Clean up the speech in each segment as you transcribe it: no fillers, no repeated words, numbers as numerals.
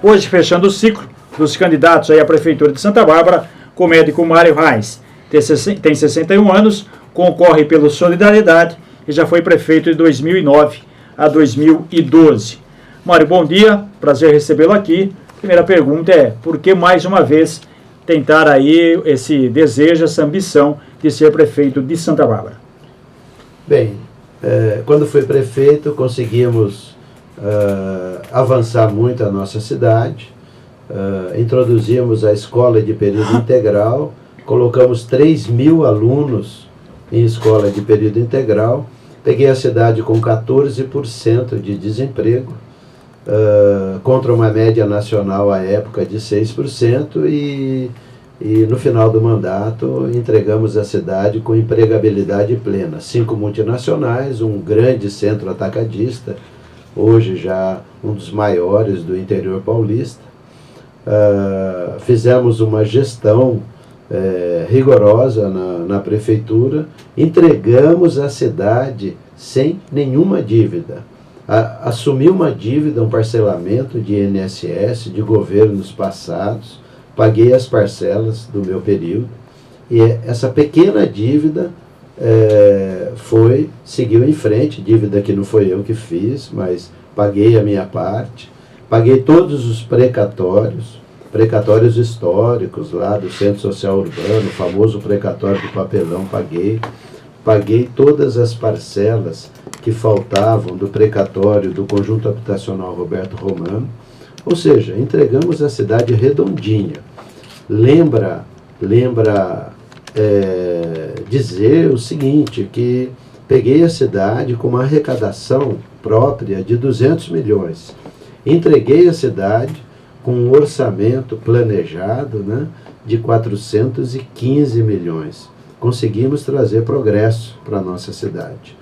Hoje, fechando o ciclo dos candidatos aí à Prefeitura de Santa Bárbara, com o médico Mário Reis. Tem 61 anos, concorre pelo Solidariedade e já foi prefeito de 2009 a 2012. Mário, bom dia, prazer recebê-lo aqui. Primeira pergunta é, por que mais uma vez tentar aí esse desejo, essa ambição de ser prefeito de Santa Bárbara? Bem, quando fui prefeito, conseguimos avançar muito a nossa cidade, introduzimos a escola de período integral, colocamos 3.000 alunos em escola de período integral, peguei a cidade com 14% de desemprego, contra uma média nacional à época de 6%, e no final do mandato entregamos a cidade com empregabilidade plena. 5 multinacionais, um grande centro atacadista, hoje já um dos maiores do interior paulista. Fizemos uma gestão rigorosa na prefeitura, entregamos a cidade sem nenhuma dívida. Assumi uma dívida, um parcelamento de INSS de governos passados, paguei as parcelas do meu período, e essa pequena dívida seguiu em frente, dívida que não foi eu que fiz, mas paguei a minha parte, paguei todos os precatórios históricos lá do Centro Social Urbano, o famoso precatório do papelão, paguei todas as parcelas que faltavam do precatório do Conjunto Habitacional Roberto Romano, ou seja, entregamos a cidade redondinha. Lembra dizer o seguinte, que peguei a cidade com uma arrecadação própria de 200 milhões, entreguei a cidade com um orçamento planejado, né, de 415 milhões. Conseguimos trazer progresso para a nossa cidade.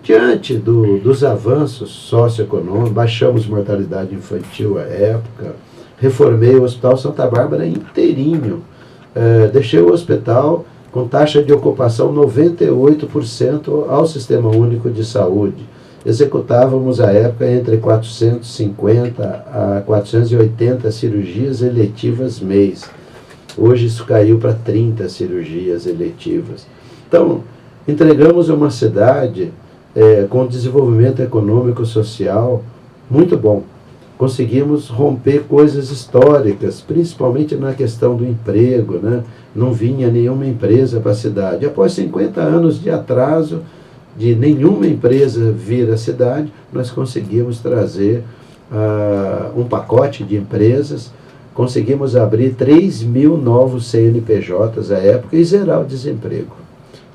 Diante dos avanços socioeconômicos, baixamos mortalidade infantil à época, reformei o Hospital Santa Bárbara inteirinho, deixei o hospital com taxa de ocupação 98% ao Sistema Único de Saúde. Executávamos à época entre 450 a 480 cirurgias eletivas mês. Hoje isso caiu para 30 cirurgias eletivas. Então, entregamos uma cidade com desenvolvimento econômico e social muito bom. Conseguimos romper coisas históricas, principalmente na questão do emprego, né? Não vinha nenhuma empresa para a cidade. Após 50 anos de atraso, de nenhuma empresa vir à cidade, nós conseguimos trazer um pacote de empresas, conseguimos abrir 3.000 novos CNPJs à época e zerar o desemprego.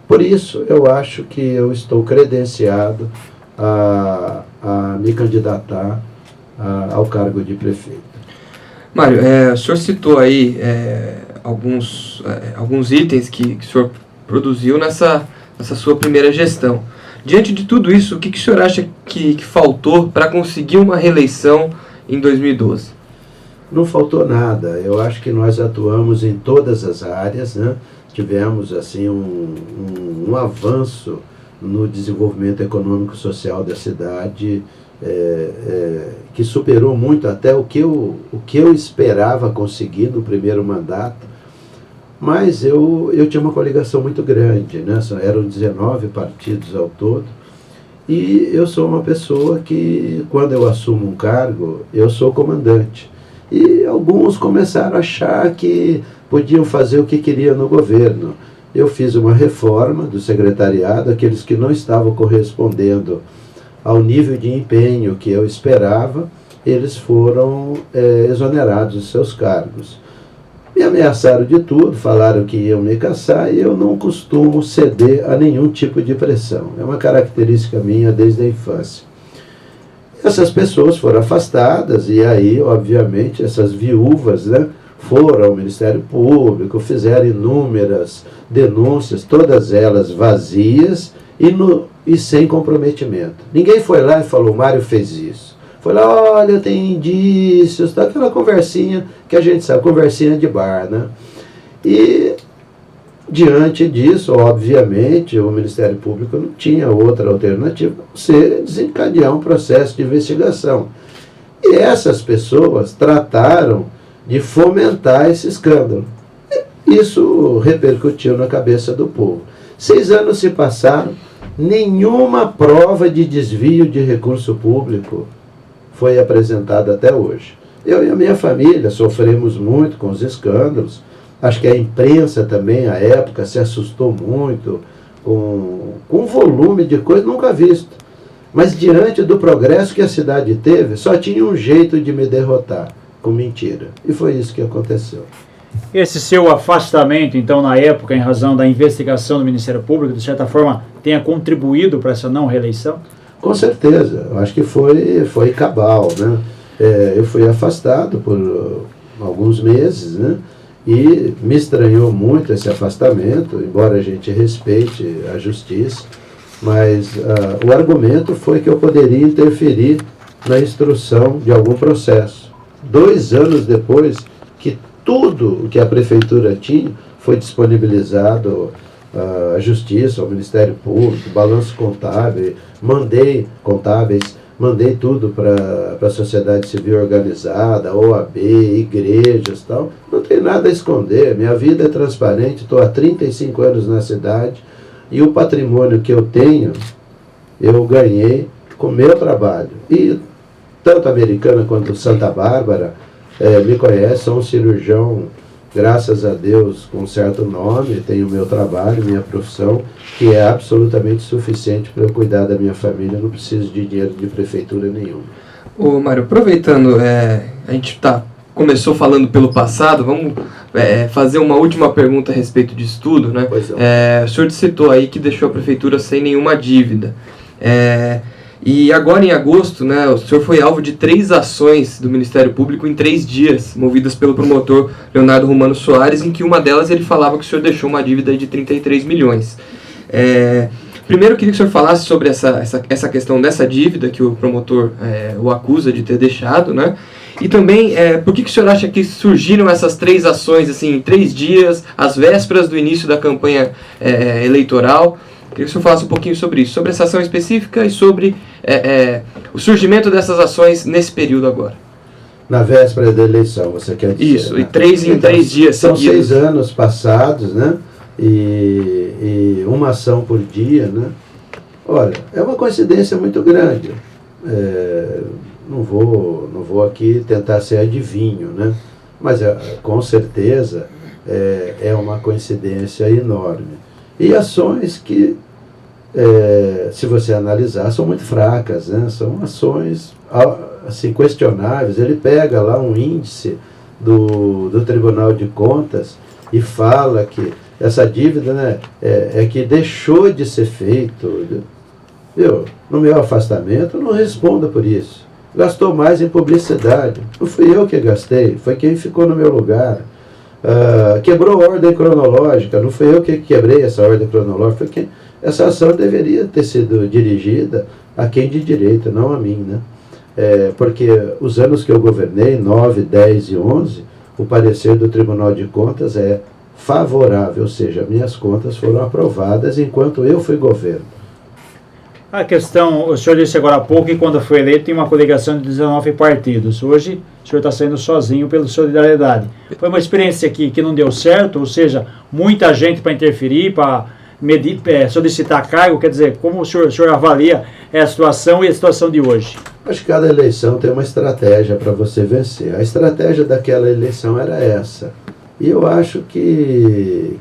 Por isso, eu acho que eu estou credenciado a me candidatar ao cargo de prefeito. Mário, o senhor citou aí alguns itens que o senhor produziu nessa sua primeira gestão. Diante de tudo isso, o que o senhor acha que faltou para conseguir uma reeleição em 2012? Não faltou nada. Eu acho que nós atuamos em todas as áreas, né? Tivemos assim um avanço no desenvolvimento econômico e social da cidade, que superou muito até o que eu esperava conseguir no primeiro mandato. Mas eu tinha uma coligação muito grande, né? Eram 19 partidos ao todo, e eu sou uma pessoa que, quando eu assumo um cargo, eu sou comandante. E alguns começaram a achar que podiam fazer o que queriam no governo. Eu fiz uma reforma do secretariado, aqueles que não estavam correspondendo ao nível de empenho que eu esperava, eles foram exonerados dos seus cargos. Me ameaçaram de tudo, falaram que iam me caçar, e eu não costumo ceder a nenhum tipo de pressão. É uma característica minha desde a infância. Essas pessoas foram afastadas, e aí, obviamente, essas viúvas, né, foram ao Ministério Público, fizeram inúmeras denúncias, todas elas vazias e sem comprometimento. Ninguém foi lá e falou, Mário fez isso. Foi lá, olha, tem indícios, tá, aquela conversinha que a gente sabe, conversinha de bar, né? E, diante disso, obviamente, o Ministério Público não tinha outra alternativa a não ser desencadear um processo de investigação. E essas pessoas trataram de fomentar esse escândalo. Isso repercutiu na cabeça do povo. 6 anos se passaram, nenhuma prova de desvio de recurso público foi apresentada até hoje. Eu e a minha família sofremos muito com os escândalos. Acho que a imprensa também, à época, se assustou muito com um volume de coisa nunca visto. Mas diante do progresso que a cidade teve, só tinha um jeito de me derrotar, com mentira. E foi isso que aconteceu. Esse seu afastamento, então, na época, em razão da investigação do Ministério Público, de certa forma, tenha contribuído para essa não reeleição? Com certeza. Eu acho que foi cabal, né? Eu fui afastado por alguns meses, né? E me estranhou muito esse afastamento, embora a gente respeite a justiça, mas o argumento foi que eu poderia interferir na instrução de algum processo. 2 anos depois que tudo o que a prefeitura tinha foi disponibilizado à Justiça, ao Ministério Público, balanço contábil, mandei tudo para a sociedade civil organizada, OAB, igrejas e tal. Não tem nada a esconder, minha vida é transparente, estou há 35 anos na cidade e o patrimônio que eu tenho, eu ganhei com meu trabalho. E tanto a Americana quanto Santa Bárbara me conhecem, sou um cirurgião, graças a Deus, com um certo nome, tenho meu trabalho, minha profissão, que é absolutamente suficiente para eu cuidar da minha família, não preciso de dinheiro de prefeitura nenhuma. Ô Mário, aproveitando, a gente começou falando pelo passado, vamos fazer uma última pergunta a respeito disso tudo, né? Pois não. O senhor citou aí que deixou a prefeitura sem nenhuma dívida. E agora em agosto, né, o senhor foi alvo de 3 ações do Ministério Público em 3 dias, movidas pelo promotor Leonardo Romano Soares, em que uma delas ele falava que o senhor deixou uma dívida de 33 milhões. Primeiro eu queria que o senhor falasse sobre essa questão dessa dívida que o promotor o acusa de ter deixado, né? E também, por que o senhor acha que surgiram essas 3 ações assim, em 3 dias, às vésperas do início da campanha eleitoral? Queria que o senhor falasse um pouquinho sobre isso, sobre essa ação específica e sobre o surgimento dessas ações nesse período agora. Na véspera da eleição, você quer dizer? Isso, né? E 3 em 3 dias são seguidos. 6 anos passados, né? E uma ação por dia, né? Olha, é uma coincidência muito grande. Não vou aqui tentar ser adivinho, né? Mas com certeza é uma coincidência enorme. E ações que, se você analisar, são muito fracas, né? São ações assim, questionáveis. Ele pega lá um índice do Tribunal de Contas e fala que essa dívida, né, que deixou de ser feito. No meu afastamento, eu não respondo por isso. Gastou mais em publicidade. Não fui eu que gastei, foi quem ficou no meu lugar. Quebrou a ordem cronológica, não fui eu que quebrei essa ordem cronológica, essa ação deveria ter sido dirigida a quem de direito, não a mim, né? Porque os anos que eu governei, 9, 10 e 11, o parecer do Tribunal de Contas é favorável, ou seja, minhas contas foram aprovadas enquanto eu fui governo. A questão, o senhor disse agora há pouco que quando foi eleito tinha uma coligação de 19 partidos. Hoje o senhor está saindo sozinho pelo Solidariedade. Foi uma experiência que não deu certo, ou seja, muita gente para interferir, para solicitar cargo. Quer dizer, como o senhor avalia a situação e a situação de hoje? Acho que cada eleição tem uma estratégia para você vencer. A estratégia daquela eleição era essa. E eu acho que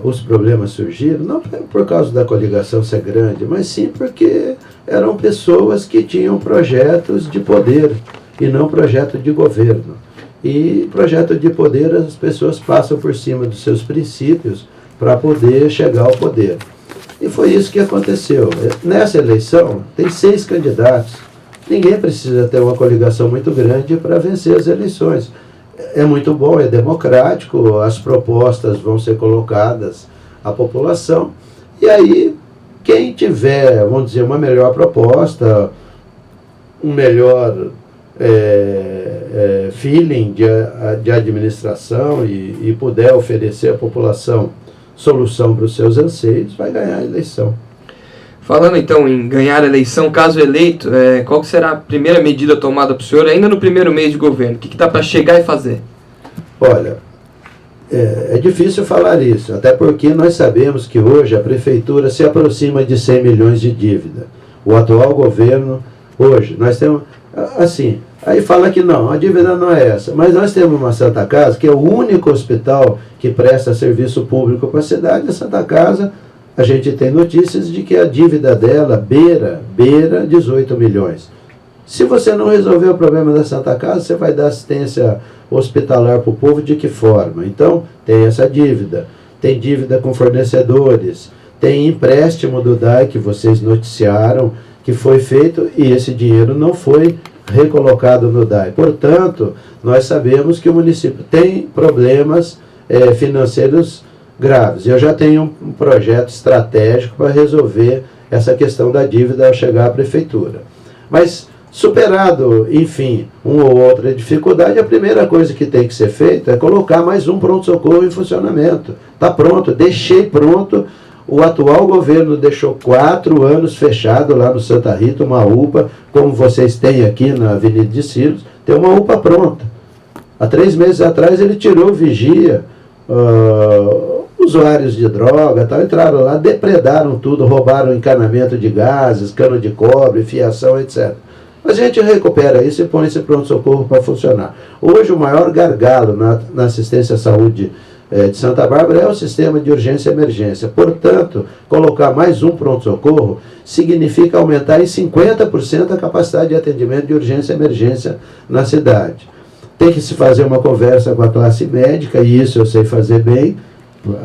os problemas surgiram, não por causa da coligação ser grande, mas sim porque eram pessoas que tinham projetos de poder e não projeto de governo. E projeto de poder, as pessoas passam por cima dos seus princípios para poder chegar ao poder. E foi isso que aconteceu. Nessa eleição, tem 6 candidatos. Ninguém precisa ter uma coligação muito grande para vencer as eleições. É muito bom, é democrático, as propostas vão ser colocadas à população. E aí, quem tiver, vamos dizer, uma melhor proposta, um melhor feeling de administração e puder oferecer à população solução para os seus anseios, vai ganhar a eleição. Falando então em ganhar a eleição, caso eleito, qual que será a primeira medida tomada para o senhor ainda no primeiro mês de governo? O que dá para chegar e fazer? Olha, é difícil falar isso, até porque nós sabemos que hoje a prefeitura se aproxima de 100 milhões de dívida. O atual governo, hoje, nós temos, assim, aí fala que não, a dívida não é essa, mas nós temos uma Santa Casa, que é o único hospital que presta serviço público para a cidade. A Santa Casa, a gente tem notícias de que a dívida dela beira 18 milhões. Se você não resolver o problema da Santa Casa, você vai dar assistência hospitalar para o povo de que forma? Então, tem essa dívida. Tem dívida com fornecedores. Tem empréstimo do DAI que vocês noticiaram, que foi feito e esse dinheiro não foi recolocado no DAI. Portanto, nós sabemos que o município tem problemas financeiros graves. Eu já tenho um projeto estratégico para resolver essa questão da dívida ao chegar à prefeitura. Mas, superado, enfim, uma ou outra dificuldade, a primeira coisa que tem que ser feita é colocar mais um pronto-socorro em funcionamento. Está pronto, deixei pronto. O atual governo deixou 4 anos fechado lá no Santa Rita, uma UPA, como vocês têm aqui na Avenida de Silos, tem uma UPA pronta. Há 3 meses atrás ele tirou vigia, usuários de droga, tal, entraram lá, depredaram tudo, roubaram encanamento de gases, cano de cobre, fiação, etc. A gente recupera isso e põe esse pronto-socorro para funcionar. Hoje o maior gargalo na assistência à saúde de Santa Bárbara é o sistema de urgência e emergência. Portanto, colocar mais um pronto-socorro significa aumentar em 50% a capacidade de atendimento de urgência e emergência na cidade. Tem que se fazer uma conversa com a classe médica, e isso eu sei fazer bem,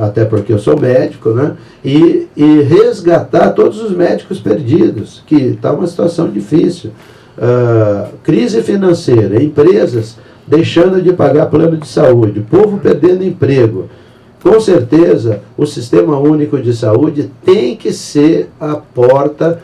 até porque eu sou médico, né? E resgatar todos os médicos perdidos, que está uma situação difícil. Crise financeira, empresas deixando de pagar plano de saúde, povo perdendo emprego. Com certeza, o Sistema Único de Saúde tem que ser a porta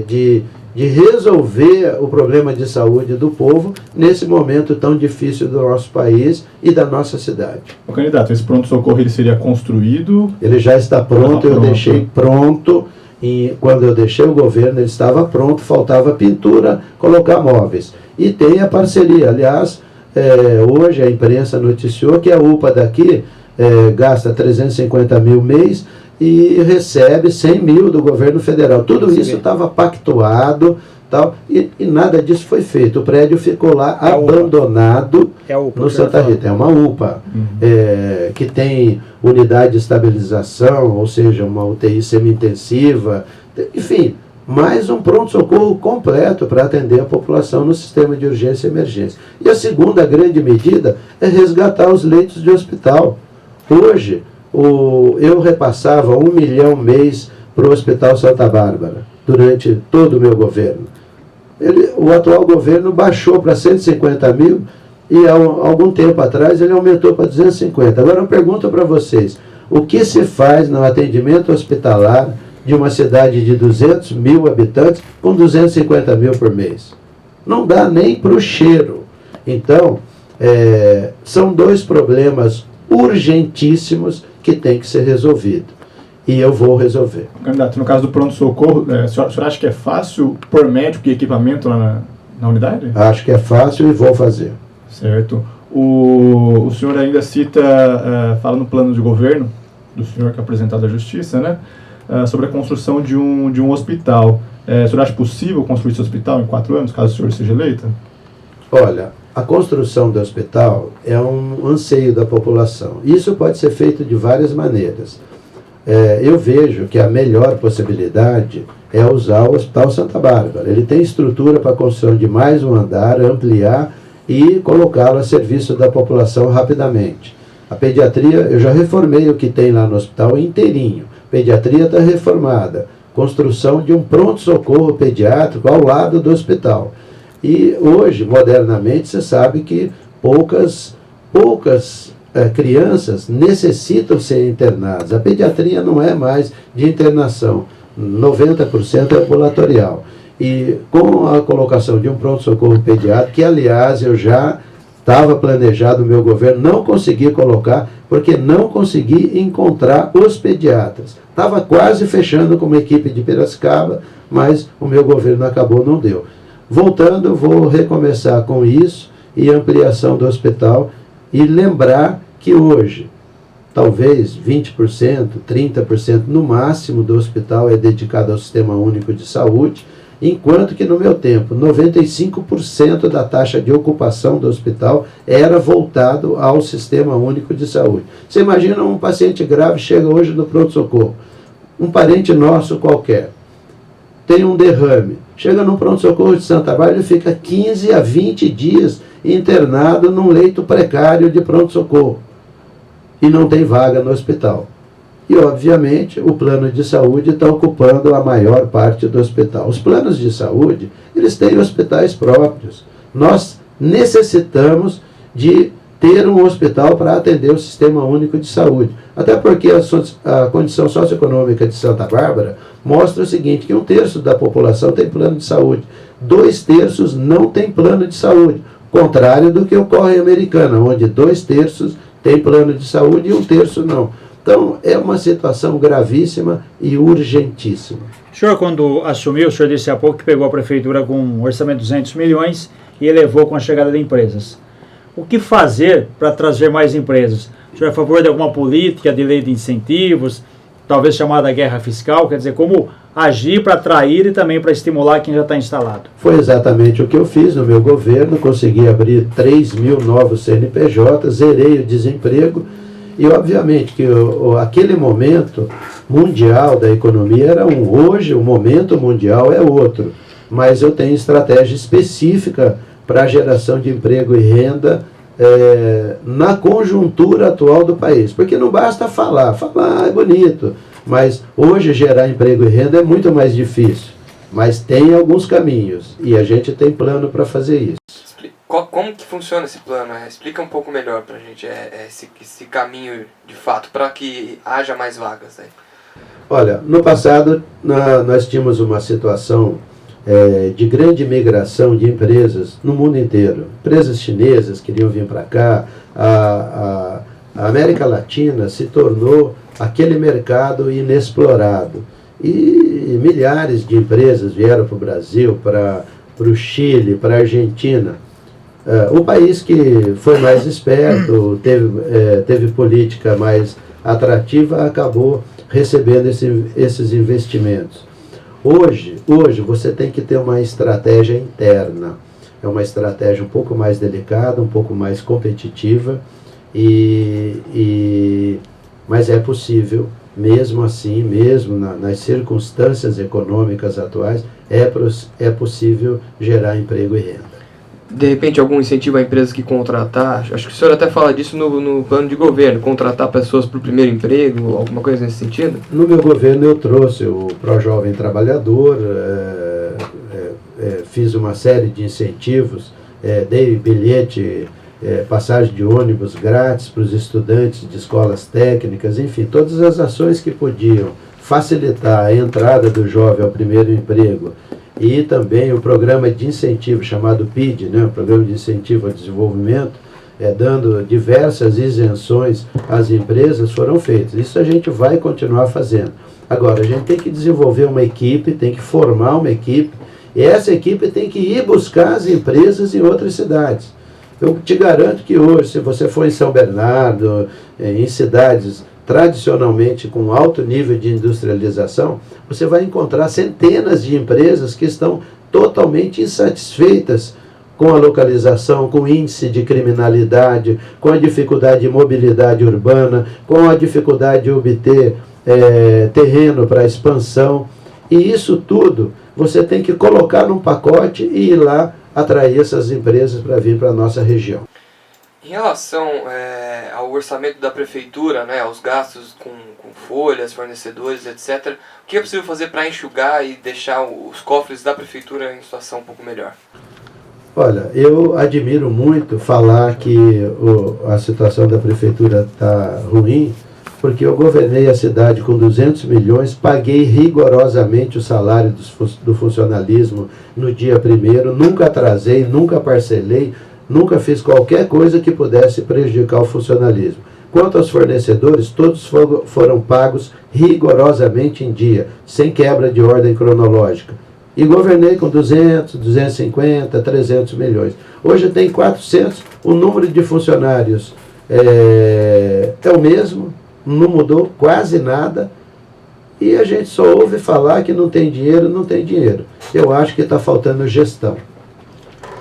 de resolver o problema de saúde do povo nesse momento tão difícil do nosso país e da nossa cidade. O candidato, esse pronto-socorro ele seria construído? Ele já está pronto, eu deixei pronto. E quando eu deixei o governo, ele estava pronto, faltava pintura, colocar móveis. E tem a parceria. Aliás, hoje a imprensa noticiou que a UPA daqui gasta 350 mil mês e recebe 100 mil do governo federal. Tudo isso estava pactuado, tal, e nada disso foi feito. O prédio ficou lá abandonado no Santa Rita. É uma UPA, que tem unidade de estabilização, ou seja, uma UTI semi-intensiva, enfim, mais um pronto-socorro completo para atender a população no sistema de urgência e emergência. E a segunda grande medida é resgatar os leitos de hospital. Hoje, eu repassava 1 milhão mês para o Hospital Santa Bárbara, durante todo o meu governo. O atual governo baixou para 150 mil e há algum tempo atrás ele aumentou para 250. Agora eu pergunto para vocês, o que se faz no atendimento hospitalar de uma cidade de 200 mil habitantes com 250 mil por mês? Não dá nem para o cheiro. Então, são 2 problemas urgentíssimos que têm que ser resolvidos. E eu vou resolver. Candidato, no caso do pronto-socorro, o senhor acha que é fácil pôr médico e equipamento lá na unidade? Acho que é fácil e vou fazer. Certo. O senhor ainda cita, fala no plano de governo, do senhor que é apresentado à Justiça, né, sobre a construção de um hospital. O senhor acha possível construir esse hospital em 4 anos, caso o senhor seja eleito? Olha, a construção do hospital é um anseio da população. Isso pode ser feito de várias maneiras. Eu vejo que a melhor possibilidade é usar o Hospital Santa Bárbara. Ele tem estrutura para a construção de mais um andar, ampliar e colocá-lo a serviço da população rapidamente. A pediatria, eu já reformei o que tem lá no hospital inteirinho. A pediatria está reformada. Construção de um pronto-socorro pediátrico ao lado do hospital. E hoje, modernamente, você sabe que poucas crianças necessitam ser internadas. A pediatria não é mais de internação, 90% é ambulatorial. E com a colocação de um pronto-socorro pediátrico, que aliás eu já estava planejado no meu governo, não consegui colocar, porque não consegui encontrar os pediatras. Estava quase fechando com uma equipe de Piracicaba, mas o meu governo acabou, não deu. Voltando, vou recomeçar com isso e ampliação do hospital e lembrar que hoje, talvez 20%, 30% no máximo do hospital é dedicado ao Sistema Único de Saúde, enquanto que no meu tempo, 95% da taxa de ocupação do hospital era voltado ao Sistema Único de Saúde. Você imagina um paciente grave chega hoje no pronto-socorro, um parente nosso qualquer, tem um derrame, chega no pronto-socorro de Santa Bárbara, ele fica 15 a 20 dias internado num leito precário de pronto-socorro e não tem vaga no hospital. E, obviamente, o plano de saúde está ocupando a maior parte do hospital. Os planos de saúde, eles têm hospitais próprios. Nós necessitamos de ter um hospital para atender o Sistema Único de Saúde. Até porque a condição socioeconômica de Santa Bárbara mostra o seguinte, que 1/3 da população tem plano de saúde. 2/3 não tem plano de saúde. Contrário do que ocorre em Americana, onde 2/3 tem plano de saúde e 1/3 não. Então, é uma situação gravíssima e urgentíssima. O senhor, quando assumiu, o senhor disse há pouco que pegou a prefeitura com um orçamento de 200 milhões e elevou com a chegada de empresas. O que fazer para trazer mais empresas? O senhor é a favor de alguma política de lei de incentivos, talvez chamada guerra fiscal? Quer dizer, como agir para atrair e também para estimular quem já está instalado? Foi exatamente o que eu fiz no meu governo, consegui abrir 3.000 novos CNPJ, zerei o desemprego. E, obviamente, que aquele momento mundial da economia era um. Hoje, o momento mundial é outro. Mas eu tenho estratégia específica para a geração de emprego e renda na conjuntura atual do país. Porque não basta falar é bonito. Mas hoje gerar emprego e renda é muito mais difícil. Mas tem alguns caminhos. E a gente tem plano para fazer isso. Como que funciona esse plano? Explica um pouco melhor pra gente esse caminho de fato, para que haja mais vagas aí. Olha, no passado nós tínhamos uma situação de grande migração de empresas no mundo inteiro. Empresas chinesas queriam vir para cá, a América Latina se tornou aquele mercado inexplorado. E milhares de empresas vieram para o Brasil, para o Chile, para a Argentina. O país que foi mais esperto, teve política mais atrativa, acabou recebendo esses investimentos. Hoje você tem que ter uma estratégia interna. É uma estratégia um pouco mais delicada, um pouco mais competitiva, mas é possível, mesmo assim, mesmo nas circunstâncias econômicas atuais, é possível gerar emprego e renda. De repente, algum incentivo a empresas que contratar? Acho que o senhor até fala disso no plano de governo, contratar pessoas para o primeiro emprego, alguma coisa nesse sentido? No meu governo eu trouxe o Projovem Trabalhador, fiz uma série de incentivos, dei bilhete, passagem de ônibus grátis para os estudantes de escolas técnicas, enfim, todas as ações que podiam facilitar a entrada do jovem ao primeiro emprego. E também o programa de incentivo chamado PID, o Programa de Incentivo ao Desenvolvimento, dando diversas isenções às empresas, foram feitas. Isso a gente vai continuar fazendo. Agora, a gente tem que desenvolver uma equipe, tem que formar uma equipe, e essa equipe tem que ir buscar as empresas em outras cidades. Eu te garanto que hoje, se você for em São Bernardo, em cidades tradicionalmente com alto nível de industrialização, você vai encontrar centenas de empresas que estão totalmente insatisfeitas com a localização, com o índice de criminalidade, com a dificuldade de mobilidade urbana, com a dificuldade de obter terreno para expansão. E isso tudo você tem que colocar num pacote e ir lá atrair essas empresas para vir para a nossa região. Em relação ao orçamento da prefeitura, aos gastos com folhas, fornecedores, etc., o que é possível fazer para enxugar e deixar os cofres da prefeitura em situação um pouco melhor? Olha, eu admiro muito falar que a situação da prefeitura está ruim, porque eu governei a cidade com 200 milhões, paguei rigorosamente o salário do funcionalismo no dia 1º, nunca atrasei, nunca parcelei, nunca fiz qualquer coisa que pudesse prejudicar o funcionalismo. Quanto aos fornecedores, todos foram pagos rigorosamente em dia, sem quebra de ordem cronológica. E governei com 200, 250, 300 milhões. Hoje tem 400, o número de funcionários é o mesmo, não mudou quase nada, e a gente só ouve falar que não tem dinheiro, não tem dinheiro. Eu acho que está faltando gestão.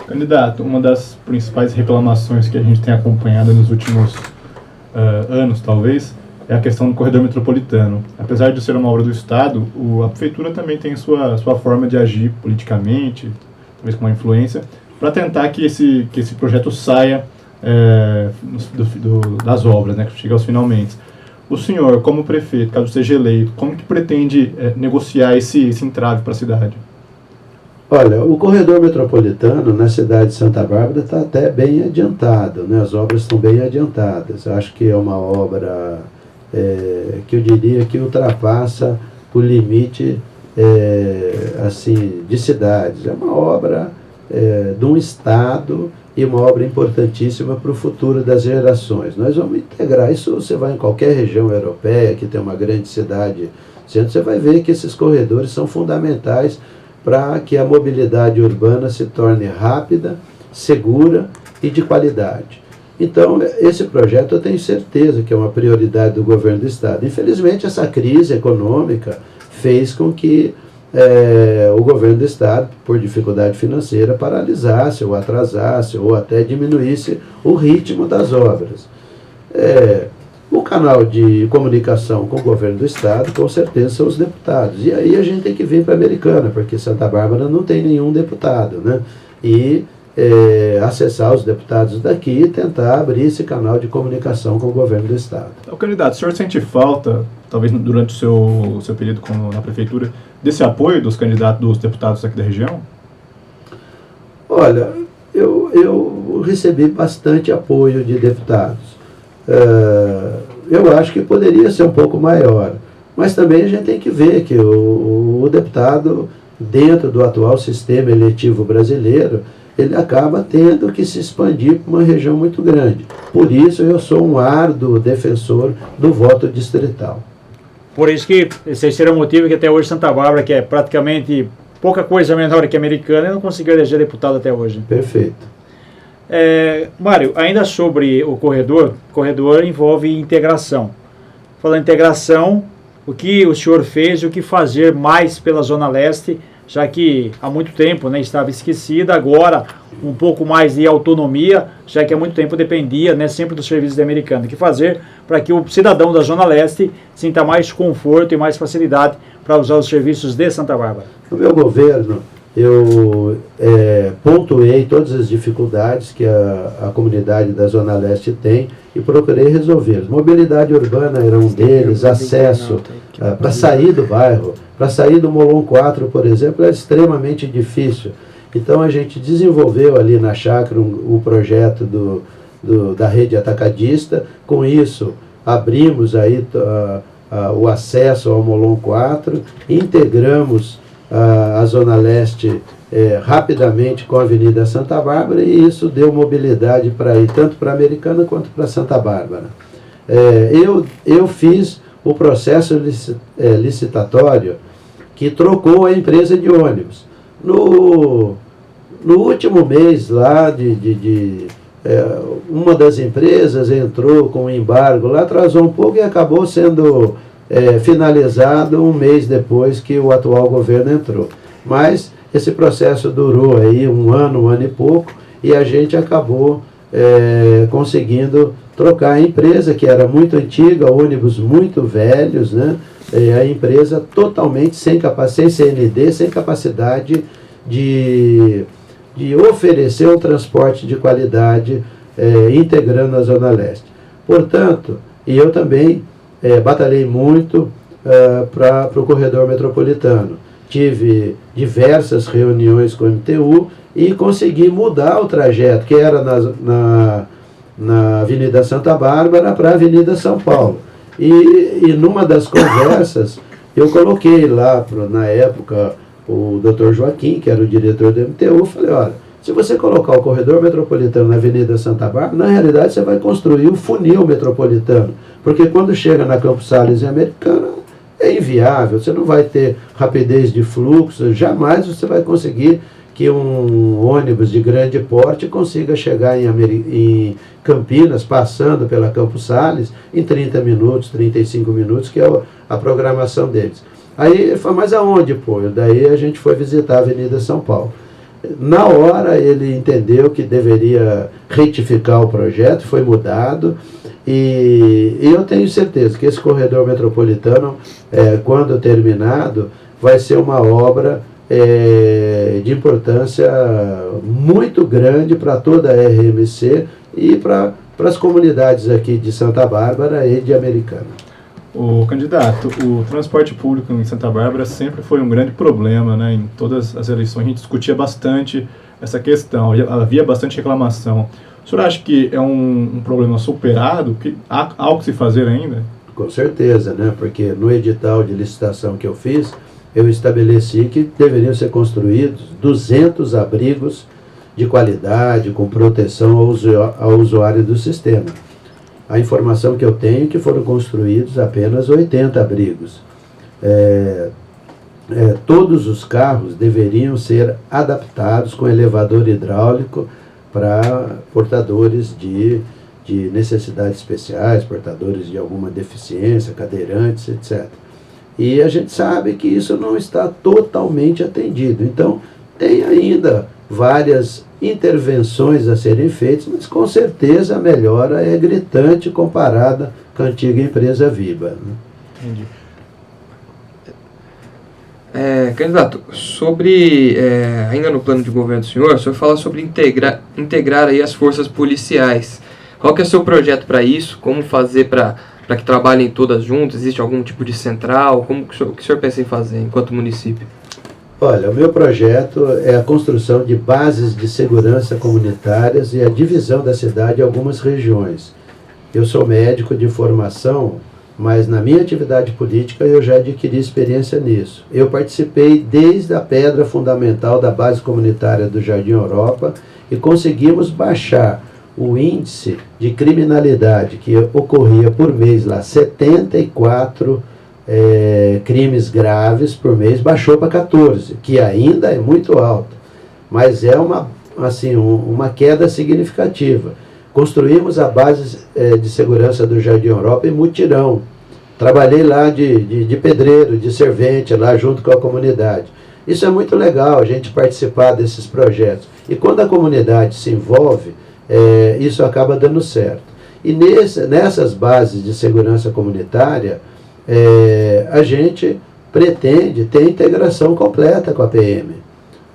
Candidato, uma das principais reclamações que a gente tem acompanhado nos últimos anos, talvez, é a questão do corredor metropolitano. Apesar de ser uma obra do Estado, a Prefeitura também tem sua forma de agir politicamente, talvez com uma influência, para tentar que esse projeto saia das obras, né, que chegue aos finalmente. O senhor, como prefeito, caso seja eleito, como que pretende negociar esse entrave para a cidade? Olha, o corredor metropolitano na cidade de Santa Bárbara está até bem adiantado, né? As obras estão bem adiantadas. Acho que é uma obra que eu diria que ultrapassa o limite assim, de cidades. É uma obra de um Estado e uma obra importantíssima para o futuro das gerações. Nós vamos integrar isso. Você vai em qualquer região europeia que tem uma grande cidade, você vai ver que esses corredores são fundamentais para que a mobilidade urbana se torne rápida, segura e de qualidade. Então, esse projeto eu tenho certeza que é uma prioridade do governo do Estado. Infelizmente, essa crise econômica fez com que o governo do Estado, por dificuldade financeira, paralisasse ou atrasasse ou até diminuísse o ritmo das obras. O canal de comunicação com o governo do Estado, com certeza, são os deputados. E aí a gente tem que vir para a Americana, porque Santa Bárbara não tem nenhum deputado, né? E acessar os deputados daqui e tentar abrir esse canal de comunicação com o governo do Estado. Então, candidato, o senhor sente falta, talvez durante o seu período na Prefeitura, desse apoio dos candidatos, dos deputados aqui da região? Olha, eu recebi bastante apoio de deputados. Eu acho que poderia ser um pouco maior, mas também a gente tem que ver que o deputado, dentro do atual sistema eletivo brasileiro, ele acaba tendo que se expandir para uma região muito grande. Por isso eu sou um árduo defensor do voto distrital. Por isso que esse será o motivo que até hoje Santa Bárbara, que é praticamente pouca coisa menor que a Americana, não conseguiu eleger deputado até hoje. Perfeito. Mário, ainda sobre o corredor envolve integração. Falando em integração, o que o senhor fez e o que fazer mais pela Zona Leste, já que há muito tempo, né, estava esquecida, agora um pouco mais de autonomia, já que há muito tempo dependia, né, sempre dos serviços da Americana. O que fazer para que o cidadão da Zona Leste sinta mais conforto e mais facilidade para usar os serviços de Santa Bárbara? No meu governo, eu pontuei todas as dificuldades que a comunidade da Zona Leste tem e procurei resolver. Mobilidade urbana era um deles, acesso para sair do bairro, para sair do Molon 4, por exemplo, é extremamente difícil. Então a gente desenvolveu ali na chácara o projeto da rede atacadista. Com isso, abrimos aí o acesso ao Molon 4, integramos a Zona Leste rapidamente com a Avenida Santa Bárbara, e isso deu mobilidade para ir tanto para a Americana quanto para Santa Bárbara. Eu fiz o processo licitatório que trocou a empresa de ônibus. No último mês lá, uma das empresas entrou com um embargo lá, atrasou um pouco e acabou sendo finalizado um mês depois que o atual governo entrou. Mas esse processo durou aí um ano e pouco, e a gente acabou conseguindo trocar a empresa, que era muito antiga, ônibus muito velhos, né? A empresa totalmente sem CND, sem capacidade de oferecer um transporte de qualidade, integrando a Zona Leste. Portanto, e eu também batalhei muito para o corredor metropolitano. Tive diversas reuniões com o MTU e consegui mudar o trajeto, que era na Avenida Santa Bárbara para a Avenida São Paulo. E numa das conversas, eu coloquei lá, na época, o Dr. Joaquim, que era o diretor do MTU, falei, olha, Se você colocar o corredor metropolitano na Avenida Santa Bárbara, na realidade você vai construir o funil metropolitano, porque quando chega na Campos Sales e Americana, é inviável, você não vai ter rapidez de fluxo, jamais você vai conseguir que um ônibus de grande porte consiga chegar em Campinas, passando pela Campos Sales, em 30 minutos, 35 minutos, que é a programação deles. Aí ele falou, mas aonde, pô? Daí a gente foi visitar a Avenida São Paulo. Na hora ele entendeu que deveria retificar o projeto, foi mudado, e eu tenho certeza que esse corredor metropolitano, quando terminado, vai ser uma obra de importância muito grande para toda a RMC e para as comunidades aqui de Santa Bárbara e de Americana. O candidato, o transporte público em Santa Bárbara sempre foi um grande problema, né? Em todas as eleições a gente discutia bastante essa questão, havia bastante reclamação. O senhor acha que é um problema superado, que há algo que se fazer ainda? Com certeza, né? Porque no edital de licitação que eu fiz, eu estabeleci que deveriam ser construídos 200 abrigos de qualidade, com proteção ao usuário do sistema. A informação que eu tenho é que foram construídos apenas 80 abrigos. Todos os carros deveriam ser adaptados com elevador hidráulico para portadores de necessidades especiais, portadores de alguma deficiência, cadeirantes, etc. E a gente sabe que isso não está totalmente atendido. Então, tem ainda várias intervenções a serem feitas, mas com certeza a melhora é gritante comparada com a antiga empresa Viba, né? Entendi. Candidato, sobre, ainda no plano de governo do senhor, o senhor fala sobre integrar aí as forças policiais. Qual que é o seu projeto para isso? Como fazer para que trabalhem todas juntas? Existe algum tipo de central? O que o senhor pensa em fazer enquanto município? Olha, o meu projeto é a construção de bases de segurança comunitárias e a divisão da cidade em algumas regiões. Eu sou médico de formação, mas na minha atividade política eu já adquiri experiência nisso. Eu participei desde a pedra fundamental da base comunitária do Jardim Europa e conseguimos baixar o índice de criminalidade que ocorria por mês lá, 74 crimes graves por mês, baixou para 14, que ainda é muito alto, mas é uma queda significativa. Construímos a base de segurança do Jardim Europa em mutirão. Trabalhei lá de pedreiro, de servente, lá junto com a comunidade. Isso é muito legal, a gente participar desses projetos. E quando a comunidade se envolve, isso acaba dando certo. E nessas bases de segurança comunitária, a gente pretende ter integração completa com a PM.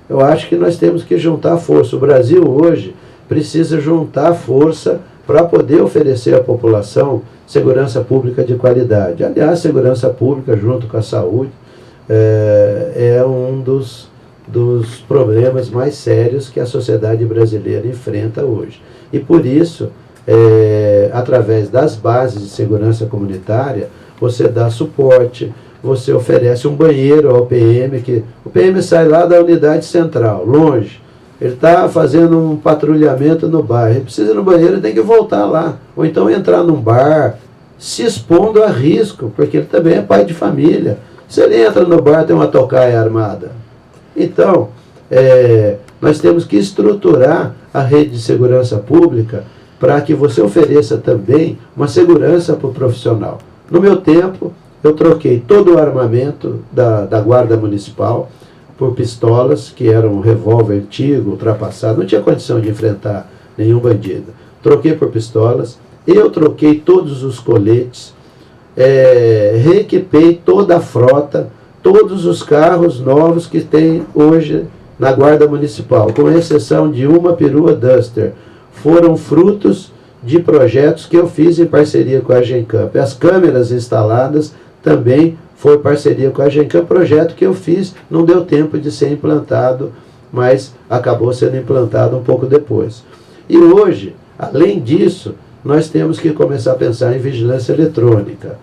Eu acho que nós temos que juntar força. O Brasil hoje precisa juntar força para poder oferecer à população segurança pública de qualidade. Aliás, segurança pública junto com a saúde é um dos problemas mais sérios que a sociedade brasileira enfrenta hoje. E por isso, através das bases de segurança comunitária, você dá suporte, você oferece um banheiro ao PM, que o PM sai lá da unidade central, longe. Ele está fazendo um patrulhamento no bairro, ele precisa ir no banheiro, ele tem que voltar lá. Ou então entrar num bar, se expondo a risco, porque ele também é pai de família. Se ele entra no bar, tem uma tocaia armada. Então, nós temos que estruturar a rede de segurança pública para que você ofereça também uma segurança para o profissional. No meu tempo, eu troquei todo o armamento da Guarda Municipal por pistolas, que eram um revólver antigo, ultrapassado, não tinha condição de enfrentar nenhum bandido. Troquei por pistolas, eu troquei todos os coletes, reequipei toda a frota, todos os carros novos que tem hoje na Guarda Municipal, com exceção de uma perua Duster, foram frutos de projetos que eu fiz em parceria com a Gencamp. As câmeras instaladas também foi parceria com a Gencamp, projeto que eu fiz, não deu tempo de ser implantado, mas acabou sendo implantado um pouco depois. E hoje, além disso, nós temos que começar a pensar em vigilância eletrônica.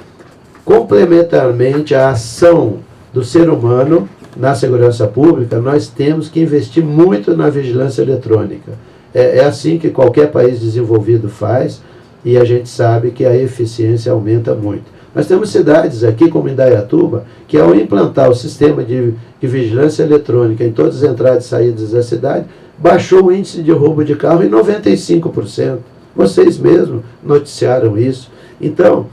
Complementarmente à ação do ser humano, na segurança pública, nós temos que investir muito na vigilância eletrônica. É assim que qualquer país desenvolvido faz, e a gente sabe que a eficiência aumenta muito. Nós temos cidades aqui, como Indaiatuba, que ao implantar o sistema de vigilância eletrônica em todas as entradas e saídas da cidade, baixou o índice de roubo de carro em 95%. Vocês mesmos noticiaram isso. Então,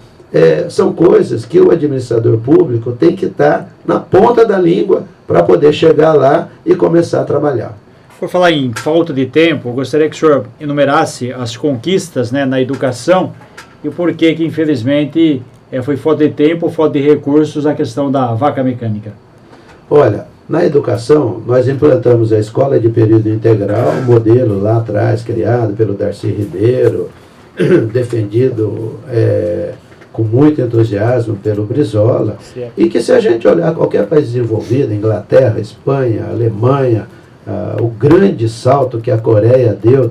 são coisas que o administrador público tem que estar na ponta da língua para poder chegar lá e começar a trabalhar. Por falar em falta de tempo, eu gostaria que o senhor enumerasse as conquistas, né, na educação e o porquê que, infelizmente, foi falta de tempo, falta de recursos na questão da vaca mecânica. Olha, na educação, nós implantamos a escola de período integral, um modelo lá atrás, criado pelo Darcy Ribeiro, defendido com muito entusiasmo pelo Brizola, certo. E que, se a gente olhar qualquer país desenvolvido, Inglaterra, Espanha, Alemanha, o grande salto que a Coreia deu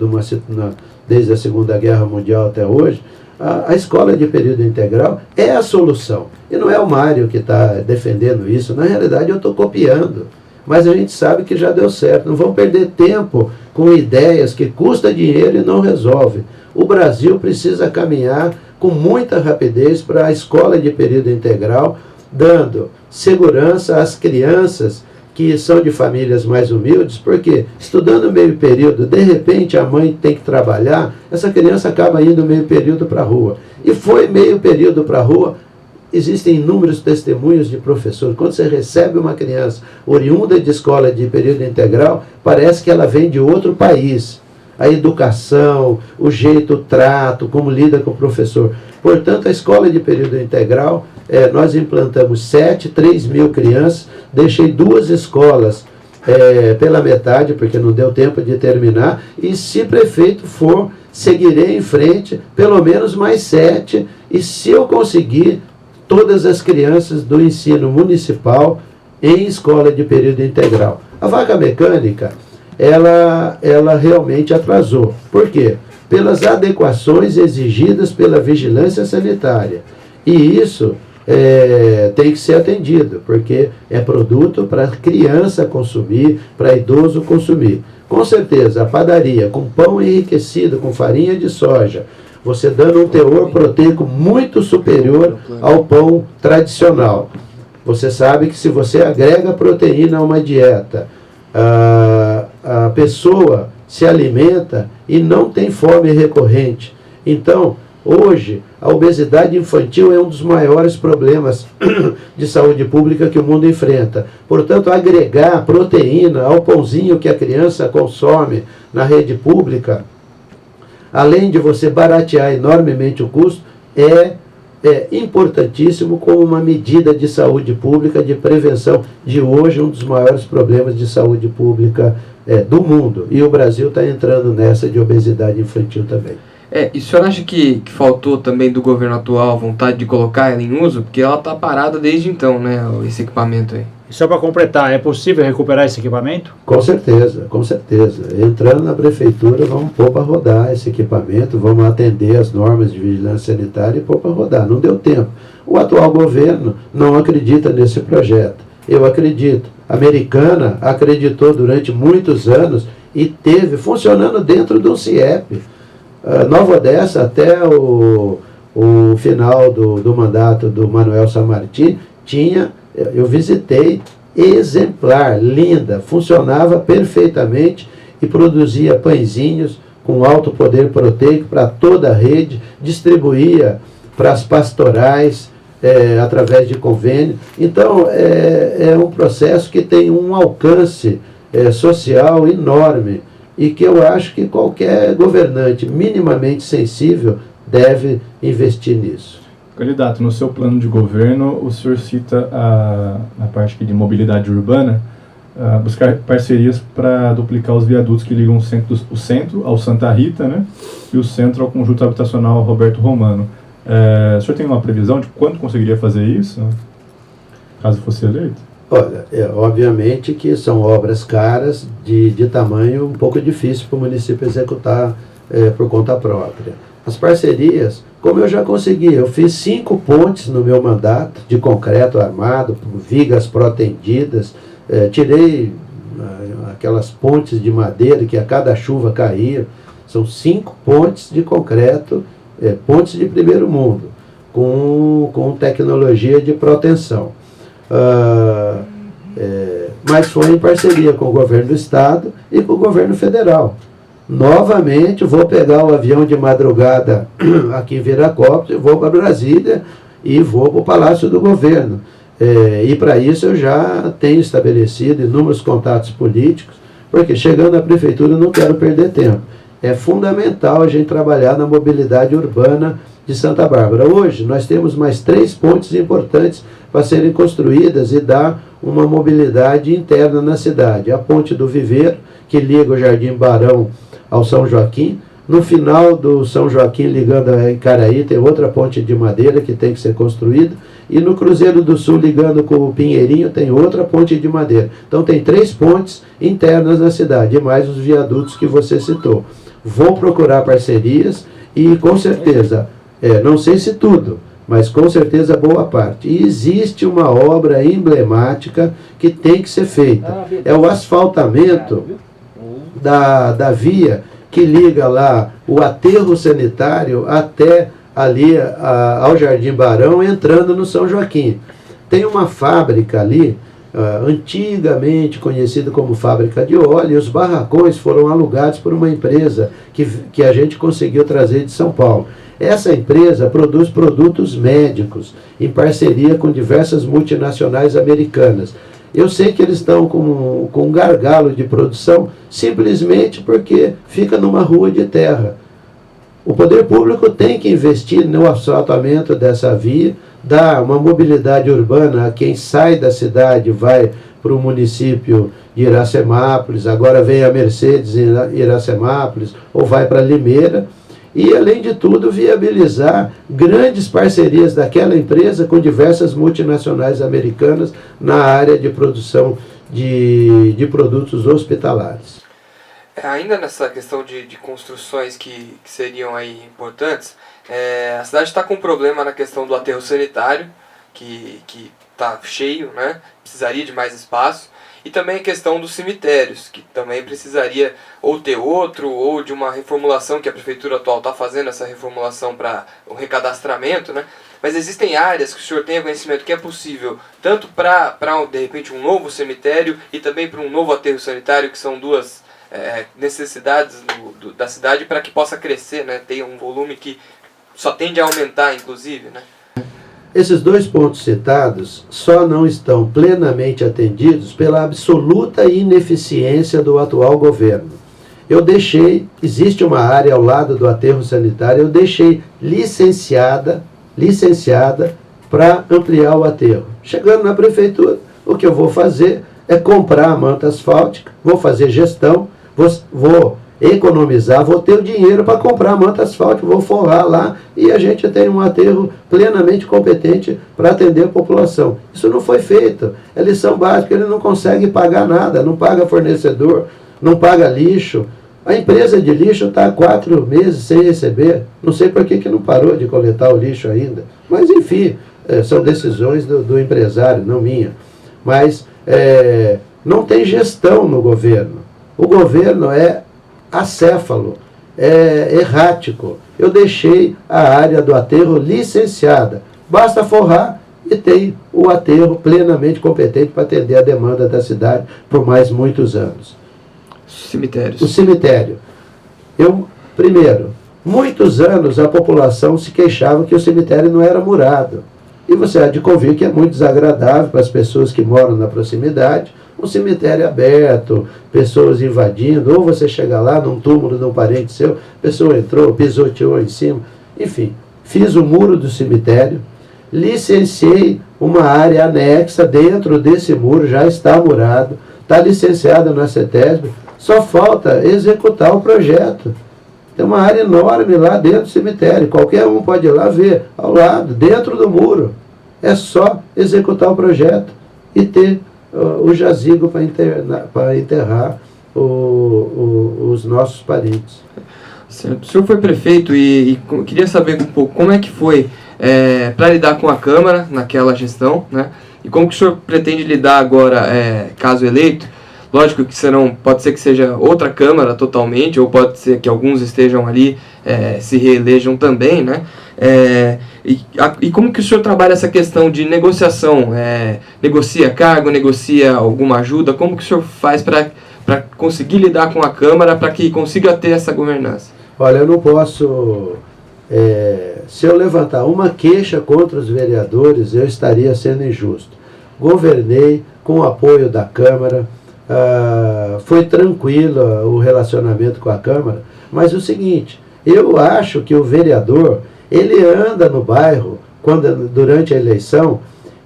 desde a Segunda Guerra Mundial até hoje, a escola de período integral é a solução. E não é o Mário que está defendendo isso, na realidade eu estou copiando. Mas a gente sabe que já deu certo. Não vamos perder tempo com ideias que custam dinheiro e não resolve. O Brasil precisa caminhar com muita rapidez para a escola de período integral, dando segurança às crianças que são de famílias mais humildes, porque estudando meio período, de repente a mãe tem que trabalhar, essa criança acaba indo meio período para a rua. E foi meio período para a rua. Existem inúmeros testemunhos de professor. Quando você recebe uma criança oriunda de escola de período integral, parece que ela vem de outro país. A educação, o jeito, o trato, como lida com o professor. Portanto, a escola de período integral, nós implantamos 3 mil crianças, deixei 2 escolas pela metade, porque não deu tempo de terminar, e se prefeito for, seguirei em frente, pelo menos mais 7, e se eu conseguir, todas as crianças do ensino municipal em escola de período integral. A vaca mecânica, ela realmente atrasou. Por quê? Pelas adequações exigidas pela vigilância sanitária. E isso tem que ser atendido, porque é produto para criança consumir, para idoso consumir. Com certeza, a padaria com pão enriquecido com farinha de soja, você dando um teor proteico muito superior ao pão tradicional. Você sabe que se você agrega proteína a uma dieta, a pessoa se alimenta e não tem fome recorrente. Então, hoje, a obesidade infantil é um dos maiores problemas de saúde pública que o mundo enfrenta. Portanto, agregar proteína ao pãozinho que a criança consome na rede pública, além de você baratear enormemente o custo, é importantíssimo como uma medida de saúde pública, de prevenção de hoje, um dos maiores problemas de saúde pública do mundo. E o Brasil está entrando nessa de obesidade infantil também. E o senhor acha que faltou também do governo atual vontade de colocar ela em uso? Porque ela está parada desde então, né, esse equipamento aí. E só para completar, é possível recuperar esse equipamento? Com certeza, com certeza. Entrando na prefeitura, vamos pôr para rodar esse equipamento, vamos atender as normas de vigilância sanitária e pôr para rodar. Não deu tempo. O atual governo não acredita nesse projeto. Eu acredito. A Americana acreditou durante muitos anos e teve funcionando dentro do CIEP. Nova Odessa, até o final do mandato do Manuel Sammartino, eu visitei, exemplar, linda, funcionava perfeitamente e produzia pãezinhos com alto poder proteico para toda a rede, distribuía para as pastorais através de convênio. Então, é um processo que tem um alcance social enorme e que eu acho que qualquer governante minimamente sensível deve investir nisso. Candidato, no seu plano de governo, o senhor cita a parte de mobilidade urbana, buscar parcerias para duplicar os viadutos que ligam o centro ao Santa Rita, né, e o centro ao conjunto habitacional Roberto Romano. O senhor tem uma previsão de quando conseguiria fazer isso, caso fosse eleito? Olha, obviamente que são obras caras, de tamanho um pouco difícil para o município executar por conta própria. As parcerias, como eu já consegui, eu fiz 5 pontes no meu mandato, de concreto armado, vigas protendidas, tirei aquelas pontes de madeira que a cada chuva caía. São 5 pontes de concreto, pontes de primeiro mundo, com tecnologia de proteção. Mas foi em parceria com o governo do estado e com o governo federal. Novamente, vou pegar o avião de madrugada aqui em Viracopos, vou para Brasília e vou para o Palácio do Governo. E para isso eu já tenho estabelecido inúmeros contatos políticos, porque chegando à prefeitura eu não quero perder tempo. É fundamental a gente trabalhar na mobilidade urbana de Santa Bárbara. Hoje nós temos mais 3 pontes importantes para serem construídas e dar uma mobilidade interna na cidade. A ponte do Viveiro, que liga o Jardim Barão ao São Joaquim. No final do São Joaquim, ligando a Icaraí, tem outra ponte de madeira que tem que ser construída. E no Cruzeiro do Sul, ligando com o Pinheirinho, tem outra ponte de madeira. Então tem 3 pontes internas na cidade, e mais os viadutos que você citou. Vou procurar parcerias e com certeza, não sei se tudo, mas com certeza boa parte. E existe uma obra emblemática que tem que ser feita. É o asfaltamento da via que liga lá o aterro sanitário até ali ao Jardim Barão, entrando no São Joaquim. Tem uma fábrica ali, antigamente conhecida como fábrica de óleo, e os barracões foram alugados por uma empresa que a gente conseguiu trazer de São Paulo. Essa empresa produz produtos médicos, em parceria com diversas multinacionais americanas. Eu sei que eles estão com um gargalo de produção, simplesmente porque fica numa rua de terra. O poder público tem que investir no asfaltamento dessa via, dar uma mobilidade urbana a quem sai da cidade, vai para o município de Iracemápolis, agora vem a Mercedes em Iracemápolis, ou vai para Limeira, e, além de tudo, viabilizar grandes parcerias daquela empresa com diversas multinacionais americanas na área de produção de produtos hospitalares. Ainda nessa questão de construções que seriam aí importantes, a cidade está com um problema na questão do aterro sanitário, que está cheio, né? Precisaria de mais espaço. E também a questão dos cemitérios, que também precisaria ou ter outro, ou de uma reformulação, que a prefeitura atual está fazendo essa reformulação para o recadastramento, né? Mas existem áreas que o senhor tenha conhecimento que é possível, tanto para de repente um novo cemitério e também para um novo aterro sanitário, que são duas necessidades da cidade para que possa crescer, né? Tenha um volume que só tende a aumentar, inclusive, né? Esses 2 pontos citados só não estão plenamente atendidos pela absoluta ineficiência do atual governo. Existe uma área ao lado do aterro sanitário, eu deixei licenciada para ampliar o aterro. Chegando na prefeitura, o que eu vou fazer é comprar a manta asfáltica, vou fazer gestão, vou economizar, vou ter o dinheiro para comprar a manta asfáltica, vou forrar lá e a gente tem um aterro plenamente competente para atender a população. Isso não foi feito. É lição básica, ele não consegue pagar nada, não paga fornecedor, não paga lixo. A empresa de lixo está há 4 meses sem receber. Não sei por que não parou de coletar o lixo ainda. Mas, enfim, são decisões do empresário, não minha. Mas não tem gestão no governo. O governo é acéfalo, é errático. Eu deixei a área do aterro licenciada. Basta forrar e tem o aterro plenamente competente para atender a demanda da cidade por mais muitos anos. Cemitérios. O cemitério. Primeiro, muitos anos a população se queixava que o cemitério não era murado. E você há de convir que é muito desagradável para as pessoas que moram na proximidade, um cemitério aberto, pessoas invadindo, ou você chega lá num túmulo de um parente seu, a pessoa entrou, pisoteou em cima. Enfim, fiz o muro do cemitério, licenciei uma área anexa dentro desse muro, já está murado, está licenciado na CETESB, só falta executar o projeto. Tem uma área enorme lá dentro do cemitério, qualquer um pode ir lá ver, ao lado, dentro do muro. É só executar o projeto e ter o jazigo para enterrar os nossos parentes. Certo. O senhor foi prefeito e queria saber um pouco como é que foi para lidar com a Câmara naquela gestão, né? E como que o senhor pretende lidar agora, caso eleito? Lógico que pode ser que seja outra Câmara totalmente, ou pode ser que alguns estejam ali, se reelejam também, né? E como que o senhor trabalha essa questão de negociação? Negocia cargo, negocia alguma ajuda? Como que o senhor faz para conseguir lidar com a Câmara, para que consiga ter essa governança? Olha, eu não posso... se eu levantar uma queixa contra os vereadores, eu estaria sendo injusto. Governei com o apoio da Câmara, foi tranquilo o relacionamento com a Câmara, mas o seguinte, eu acho que o vereador, ele anda no bairro durante a eleição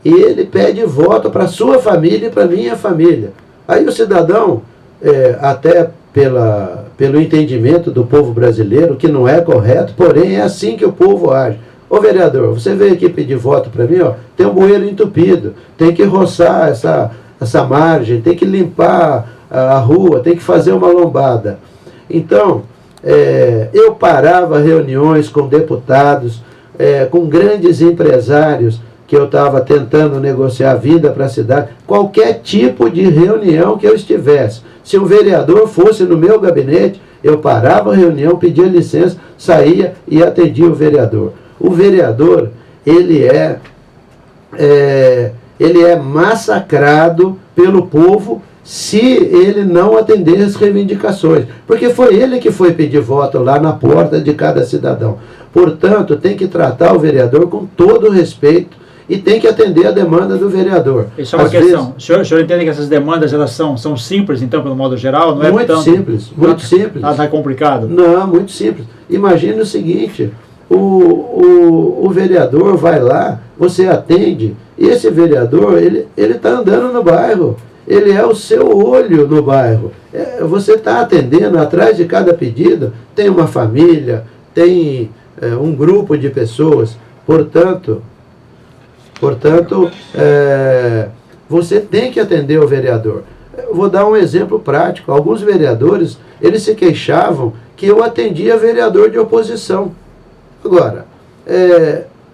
e ele pede voto para a sua família e para a minha família. Aí o cidadão, até pelo entendimento do povo brasileiro, que não é correto, porém é assim que o povo age. Ô vereador, você veio aqui pedir voto para mim, tem um bueiro entupido, tem que roçar essa margem, tem que limpar a rua, tem que fazer uma lombada. Então, eu parava reuniões com deputados, com grandes empresários que eu estava tentando negociar a vinda para a cidade, qualquer tipo de reunião que eu estivesse. Se um vereador fosse no meu gabinete, eu parava a reunião, pedia licença, saía e atendia o vereador. O vereador, ele é massacrado pelo povo se ele não atender as reivindicações, porque foi ele que foi pedir voto lá na porta de cada cidadão. Portanto, tem que tratar o vereador com todo o respeito e tem que atender a demanda do vereador. Isso é uma questão. O senhor entende que essas demandas elas são simples, então, pelo modo geral? Não é muito simples, muito simples. Não é complicado? Não, muito simples. Imagine o seguinte, o vereador vai lá, você atende, e esse vereador, ele está andando no bairro, ele é o seu olho no bairro. Você está atendendo, atrás de cada pedido, tem uma família, tem um grupo de pessoas, portanto, você tem que atender o vereador. Eu vou dar um exemplo prático. Alguns vereadores, eles se queixavam que eu atendia vereador de oposição. Agora,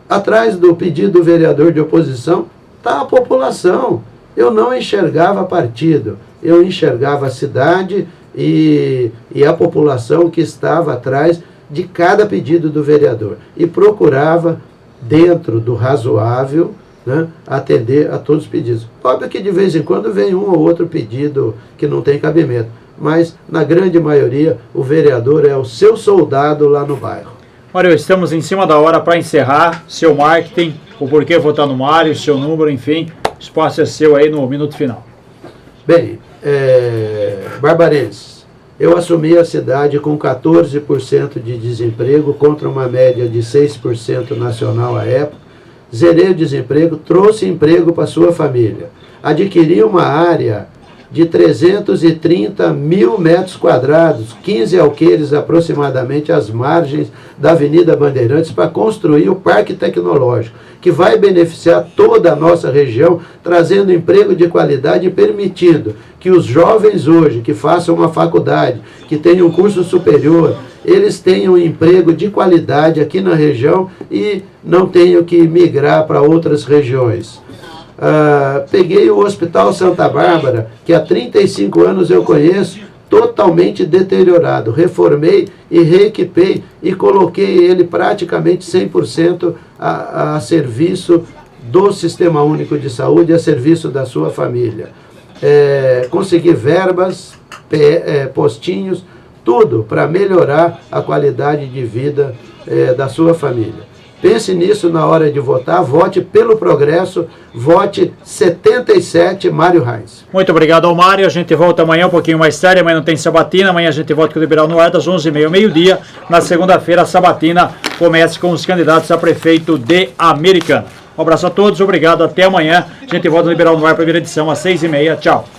atrás do pedido do vereador de oposição está a população. Eu não enxergava partido, eu enxergava a cidade e a população que estava atrás de cada pedido do vereador. E procurava, dentro do razoável, né, atender a todos os pedidos. Óbvio que de vez em quando vem um ou outro pedido que não tem cabimento, mas na grande maioria o vereador é o seu soldado lá no bairro. Mário, estamos em cima da hora para encerrar. Seu marketing, o porquê votar no Mário, seu número, enfim, o espaço é seu aí no minuto final. Bem, Barbarenses, eu assumi a cidade com 14% de desemprego contra uma média de 6% nacional à época. Zerei o desemprego, trouxe emprego para sua família. Adquiri uma área de 330 mil metros quadrados, 15 alqueires aproximadamente às margens da Avenida Bandeirantes, para construir o Parque Tecnológico, que vai beneficiar toda a nossa região, trazendo emprego de qualidade e permitindo que os jovens hoje que façam uma faculdade, que tenham um curso superior, eles tenham emprego de qualidade aqui na região e não tenham que migrar para outras regiões. Peguei o Hospital Santa Bárbara, que há 35 anos eu conheço, totalmente deteriorado. Reformei e reequipei e coloquei ele praticamente 100% a serviço do Sistema Único de Saúde, a serviço da sua família. Consegui verbas, postinhos, tudo para melhorar a qualidade de vida da sua família. Pense nisso na hora de votar, vote pelo progresso, vote 77 Mário Reis. Muito obrigado ao Mário, a gente volta amanhã um pouquinho mais tarde, amanhã não tem sabatina, amanhã a gente volta com o Liberal no ar das 11h30 ao meio-dia. Na segunda-feira a sabatina começa com os candidatos a prefeito de Americana. Um abraço a todos, obrigado, até amanhã. A gente volta no Liberal no ar, primeira edição às 6h30, tchau.